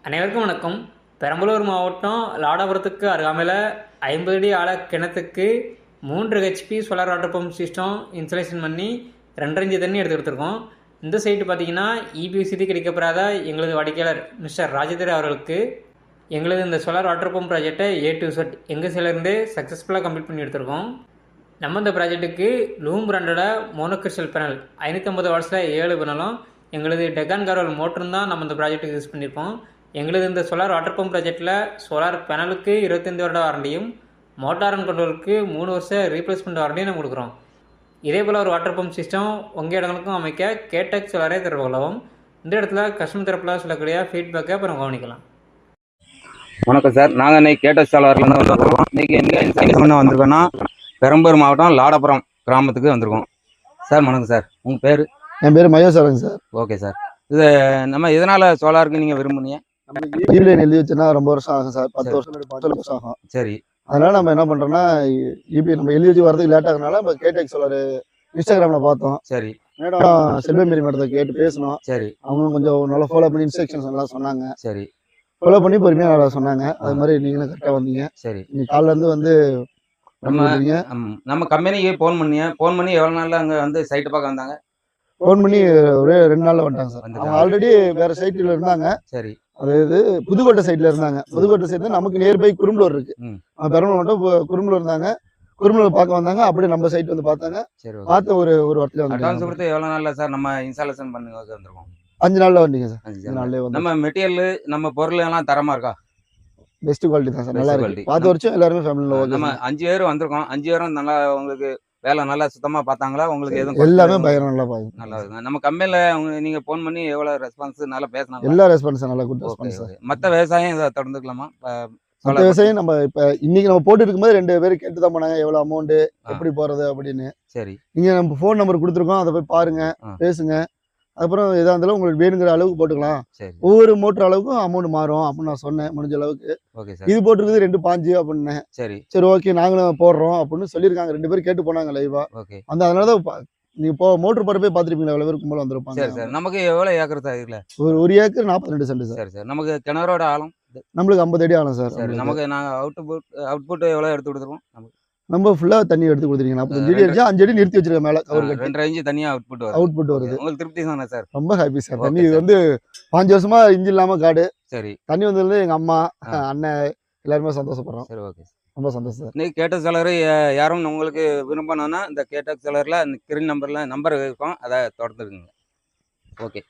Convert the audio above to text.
அனைவருக்கும் வணக்கம். பெரம்பலூர் மாவட்டம் லாடாபுரத்துக்கு அருகாமையில் 50 அடி ஆழ கிணத்துக்கு 3 HP solar water pump system installation பண்ணி 2.5 இன்ச்சு தண்ணி எடுத்துருக்கோம். இந்த சைட்டு பார்த்தீங்கன்னா இபி வசதி கிடைக்கப்பெறாத எங்களது வாடிக்கையாளர் மிஸ்டர் ராஜேந்திர அவர்களுக்கு எங்களது இந்த சோலார் வாட்டர் பம்ப் ப்ராஜெக்டை A to Z எங்கள் சைட்லேருந்தே சக்ஸஸ்ஃபுல்லாக கம்ப்ளீட் பண்ணி எடுத்திருக்கோம். நம்ம இந்த ப்ராஜெக்ட்டுக்கு லூம் பிராண்டோட மோனோகிறிஸ்டல் பேனல் 550 வாட்ஸில் 7 பேனலும் எங்களது டெக்கான் கார்வல் மோட்டரும் தான் நம்ம இந்த ப்ராஜெக்ட்டுக்கு யூஸ் பண்ணியிருப்போம். எங்களது இந்த சோலார் வாட்டர் பம்ப் ப்ராஜெக்டில் சோலார் பேனலுக்கு 25 வருட வாரண்டியும் மோட்டார் அண்ட் கண்ட்ரோலுக்கு 3 வருஷம் ரீப்ளேஸ்மெண்ட் வாரண்டியும் நம்ம கொடுக்குறோம். இதே போல் ஒரு வாட்டர் பம்ப் சிஸ்டம் உங்கள் இடங்களுக்கும் அமைக்க கேடெக் சோலாரே தருவதாகவும் இந்த இடத்துல கஸ்டமர் தரப்பில் சொல்லக்கூடிய ஃபீட்பேக்கை அப்புறம் கவனிக்கலாம். வணக்கம் சார், நாங்கள் இன்னைக்கு கேடெக் சோலார்லேருந்து வந்திருக்கோம். இன்றைக்கி எங்கே இன்ஸ்டாலேஷன் பண்ண வந்திருக்கோன்னா பெரம்பலூர் மாவட்டம் லாடாபுரம் கிராமத்துக்கு வந்திருக்கோம். சார் வணக்கம் சார், உங்கள் பேர்? என் பேர் மகேஸ்வரன் சார். ஓகே சார், இது நம்ம எதனால் சோலாருக்கு நீங்கள் விரும்புனீங்க? ஈபிலைன் எழுதி வச்சுன்னா ரொம்ப வருஷம் ஆகும் சார், 10 வருஷம் 12 வருஷம் ஆகும். சரி, அதனால நம்ம என்ன பண்றோம்னா ஈபி நம்ம எழுதி வச்சு வரதுக்கு லேட் ஆகுறதுனால நம்ம கேடெக் சோலார் இன்ஸ்டாகிராம்ல பார்த்தோம். சரி மேடம் செல்வமேரி மேடத்தை கேட்டு பேசணும். சரி, அவங்க கொஞ்சம் நல்லா ஃபாலோ பண்ணி இன்ஸ்ட்ரக்ஷன்ஸ் எல்லாம் சொன்னாங்க. சரி, ஃபாலோ பண்ணி பொறுமையாக நல்லா சொன்னாங்க. அது மாதிரி நீங்களும் கரெக்டாக வந்தீங்க. சரி, இன்னைக்கு காலைல இருந்து வந்து நம்ம கம்பெனிக்கு ஃபோன் பண்ணி எவ்வளோ நாளில் அங்கே வந்து சைட்டு பார்க்க வந்தாங்க? ஃபோன் பண்ணி ஒரே 2 நாள்ல வந்துட்டாங்க சார். அவங்க ஆல்ரெடி வேற சைட்ல இருந்தாங்க. சரி, அதாவது புதுக்கோட்டை சைட்ல இருந்தாங்க. புதுக்கோட்டை சைட்ல நமக்கு நியர்பை குரும்பலூர் இருக்கு. பெரம்பலூர் மட்டும் குரும்பலூர் இருந்தாங்க. குரும்பலூர் பார்க்க வந்தாங்க. அப்படியே நம்ம சைட் வந்து பார்த்தாங்க. பார்த்து ஒரு இடத்துல வந்து அட்வான்ஸ் கொடுத்து எவ்வளோ நாளில் சார் நம்ம இன்ஸ்டாலேஷன் பண்ணி வந்திருக்கோம்? 5 நாள்ல வந்தீங்க சார். 5 நாள்ல வந்து நம்ம மெட்டீரியல் நம்ம பொருள் எல்லாம் தரமா இருக்கா? பெஸ்ட் குவாலிட்டி தான் சார், நல்லா இருக்கு. பார்த்த வரைக்கும் எல்லாருமே ஃபேமிலில நம்ம 5 பேர் வந்திருக்கோம். 5 பேரும் நல்லா உங்களுக்கு வேலை நல்லா சுத்தமா பார்த்தாங்களா? உங்களுக்கு எதுவும் எல்லாமே பயங்கர நல்லா பாருங்க. நல்லா இருக்கு. நம்ம கம்பெனில நீங்க ஃபோன் பண்ணி எவ்வளவு ரெஸ்பான்ஸ் நல்லா பேசினாங்க? எல்லா ரெஸ்பான்ஸ் நல்லா குட் ரெஸ்பான்ஸ் சார். மத்த விவசாயம் இதை தொடர்ந்துக்கலாமா? மற்ற விவசாயம் நம்ம இப்ப இன்னைக்கு நம்ம போட்டு இருக்கும்போது 2 பேரும் கேட்டு தான் போனாங்க எவ்வளவு அமௌண்ட் எப்படி போறது அப்படின்னு. சரி, நீங்க நம்ம ஃபோன் நம்பர் கொடுத்துருக்கோம், அதை போய் பாருங்க, பேசுங்க. அப்புறம் எதா இருந்தாலும் உங்களுக்கு வேணுங்கிற அளவுக்கு போட்டுக்கலாம். ஒவ்வொரு மோட்டர் அளவுக்கும் அமௌண்ட் மாறும் அப்படின்னு நான் சொன்னேன். முடிஞ்ச அளவுக்கு இது போட்டுருக்குது 2.5 அப்படின்னு. சரி ஓகே நாங்களும் போடுறோம் அப்படின்னு சொல்லியிருக்காங்க. 2 பேரும் கேட்டு போனாங்க லைவா. அந்த அதனாலதான் நீங்க மோட்டர் போட போய் பாத்துருப்பீங்களா? எவ்வளவு பேருக்கு போல வந்திருப்பாங்க. சரி சார், நமக்கு எவ்வளவு ஏக்கர் சார் இருக்குல்ல? ஒரு ஏக்கர் 42 சென்ட் சார். சரி சார், நமக்கு கிணறோட ஆழம் நம்மளுக்கு 50 அடி ஆழம் சார். சரி, நமக்கு நாங்க அவுட்புட் எவ்வளவு எடுத்து கொடுத்துருவோம்? நம்ம ஃபுல்லா தண்ணி எடுத்து கொடுத்துருக்கீங்க. 45 அடி அடிச்சா 5 அடி நிறுத்தி வச்சிருக்க மேல கவர் கட்டி 2.5 இன்ச் தனியா அவுட்புட் வருது. உங்களுக்கு திருப்தி தானே சார்? ரொம்ப ஹாப்பி சார். தண்ணி வந்து 5 வருஷமா இன்ஜின் இல்லாம காடு. சரி, தண்ணி வந்ததுல எங்க அம்மா அண்ணன் எல்லாருமே சந்தோஷப்படுறோம். சரி ஓகே, ரொம்ப சந்தோஷம் சார். இன்னைக்கு கேடெக் சோலார் யாரும் உங்களுக்கு விரும்பணும்னா இந்த கேடெக் சோலார்ல ஸ்கிரீன் நம்பர் இருக்கும், அதை தொடர்ந்துருக்குங்க. ஓகே.